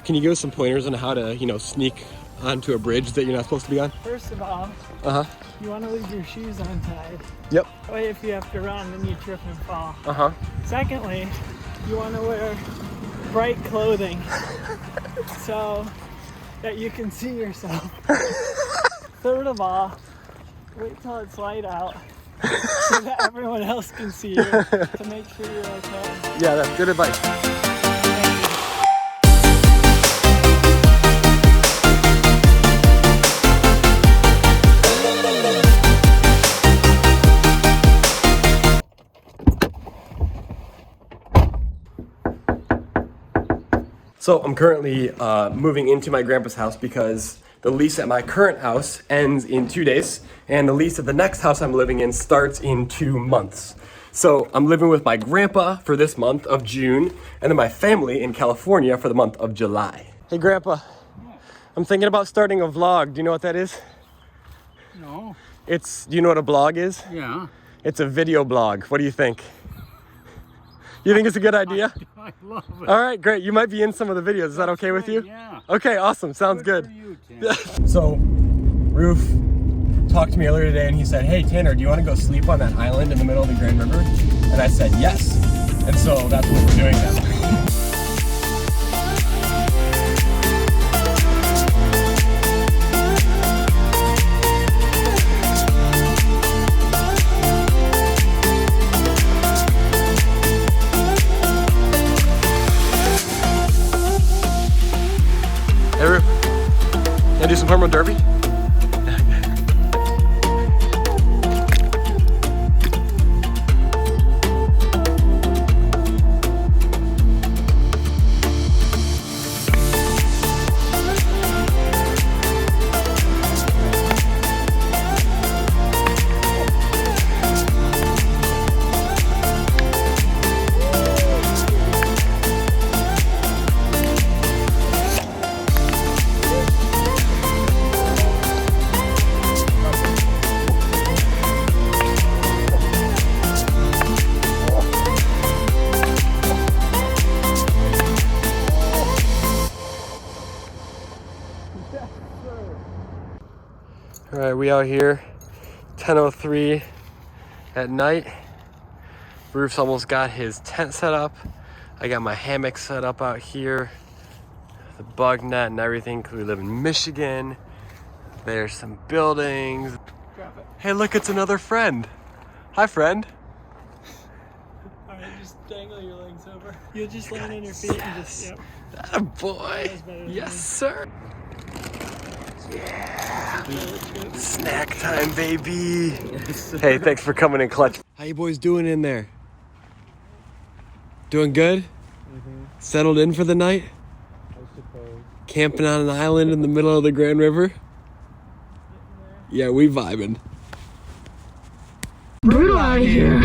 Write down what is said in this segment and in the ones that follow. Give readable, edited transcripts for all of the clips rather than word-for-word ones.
Can you give us some pointers on how to, sneak onto a bridge that you're not supposed to be on? First of all, you want to leave your shoes untied. Yep. That way if you have to run, then you trip and fall. Secondly, you want to wear bright clothing so that you can see yourself. Third of all, wait till it's light out so that everyone else can see you to make sure you're okay. Yeah, that's good advice. So I'm currently moving into my grandpa's house because the lease at my current house ends in 2 days, and the lease at the next house I'm living in starts in 2 months. So I'm living with my grandpa for this month of June, and then my family in California for the month of July. Hey Grandpa, I'm thinking about starting a vlog. Do you know what that is? No. Do you know what a blog is? Yeah. It's a video blog. What do you think? You think it's a good idea? I love it. All right, great. You might be in some of the videos. Is that okay with you? Yeah. Okay, awesome. Sounds good. For you, Tim. So, Roof talked to me earlier today and he said, hey, Tanner, do you want to go sleep on that island in the middle of the Grand River? And I said, yes. And so that's what we're doing now. Hey, Roof, can I do some Hormone Derby? All right, we out here, 10:03 at night. Roof's almost got his tent set up. I got my hammock set up out here, the bug net and everything, because we live in Michigan. There's some buildings. Hey, look, it's another friend. Hi, friend. All right, just dangle your legs over. You just land on your feet and just, yep. That boy. Yes, sir. Yeah. Snack time, baby. Hey, thanks for coming in clutch. How you boys doing in there? Doing good? Settled in for the night? I suppose. Camping on an island in the middle of the Grand River? Yeah, we vibing. Brutal out here.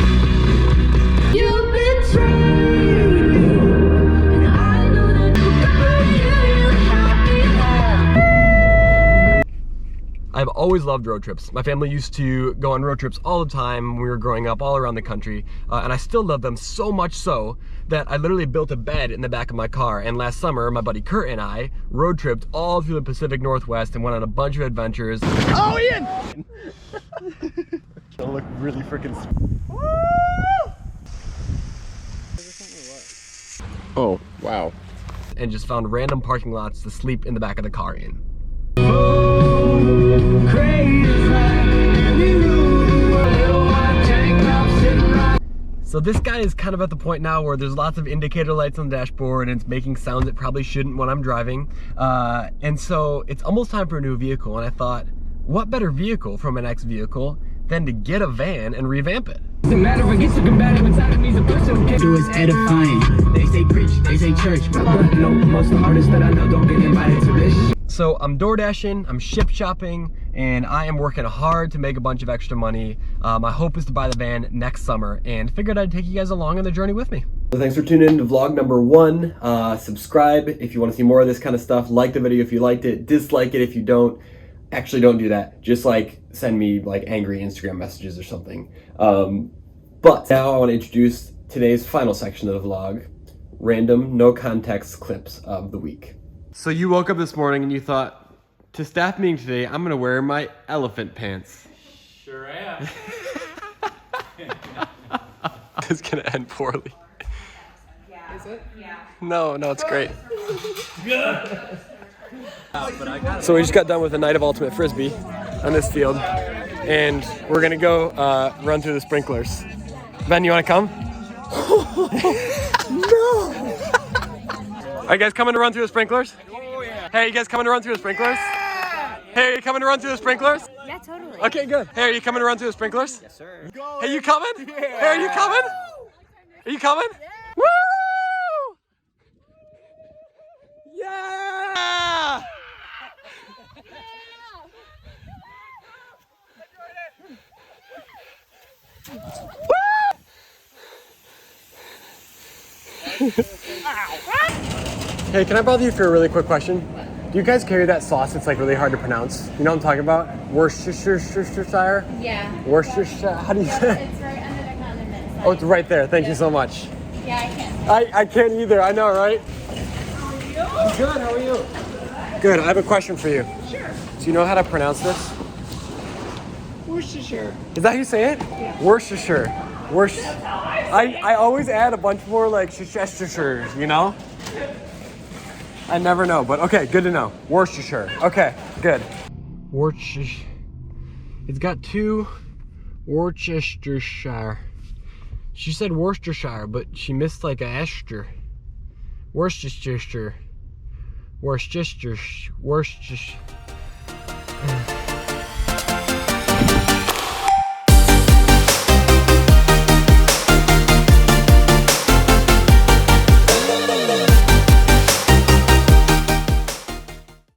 You betrayed me, and I know that I've always loved road trips. My family used to go on road trips all the time when we were growing up, all around the country, and I still love them so much so that I literally built a bed in the back of my car, and last summer, my buddy Kurt and I road tripped all through the Pacific Northwest and went on a bunch of adventures. Oh, Ian! Gonna look really freaking. Oh, wow. And just found random parking lots to sleep in the back of the car in. So this guy is kind of at the point now where there's lots of indicator lights on the dashboard and it's making sounds it probably shouldn't when I'm driving. And so it's almost time for a new vehicle, and I thought, what better vehicle from an ex vehicle than to get a van and revamp it? The matter of gets so combative inside of me's a person it was edifying. They say preach, they say church, but no, most of the artists that I know don't get invited to this shit. So I'm door dashing, I'm ship shopping, and I am working hard to make a bunch of extra money. My hope is to buy the van next summer, and figured I'd take you guys along on the journey with me. So thanks for tuning in to vlog number 1. Subscribe if you want to see more of this kind of stuff. Like the video if you liked it, dislike it if you don't. Actually, don't do that. Just like send me like angry Instagram messages or something. But now I want to introduce today's final section of the vlog, random no context clips of the week. So you woke up this morning and you thought, to staff meeting today, I'm gonna wear my elephant pants. Sure am. It's gonna end poorly. Is it? Yeah. No, it's great. So we just got done with a night of ultimate frisbee on this field, and we're gonna go run through the sprinklers. Ben, you wanna come? No! Are you guys coming to run through the sprinklers? Oh yeah. Hey, you guys coming to run through the sprinklers? Hey, are you coming to run through the sprinklers? Yeah, totally. Okay, good. Hey, are you coming to run through the sprinklers? Yes, sir. Hey, you coming? Yeah. Hey, are you coming? Are you coming? Yeah. Woo! Yeah! Hey, can I bother you for a really quick question? Do you guys carry that sauce that's like really hard to pronounce? You know what I'm talking about? Worcestershire? Yeah. Worcestershire? How do you say it? It's right under the condiments. Oh, it's right there. Thank you so much. Yeah, I can't. I can't either. I know, right? How are you? I'm good. How are you? Good. I have a question for you. Sure. Do you know how to pronounce this? Worcestershire. Is that how you say it? Yeah. Worcestershire. I always add a bunch more like Worcestershire, you know? I never know, but okay, good to know. Worcestershire. Okay, good. Worcestershire. It's got two Worcestershire. She said Worcestershire, but she missed like a Esther. Worcestershire. Worcestershire.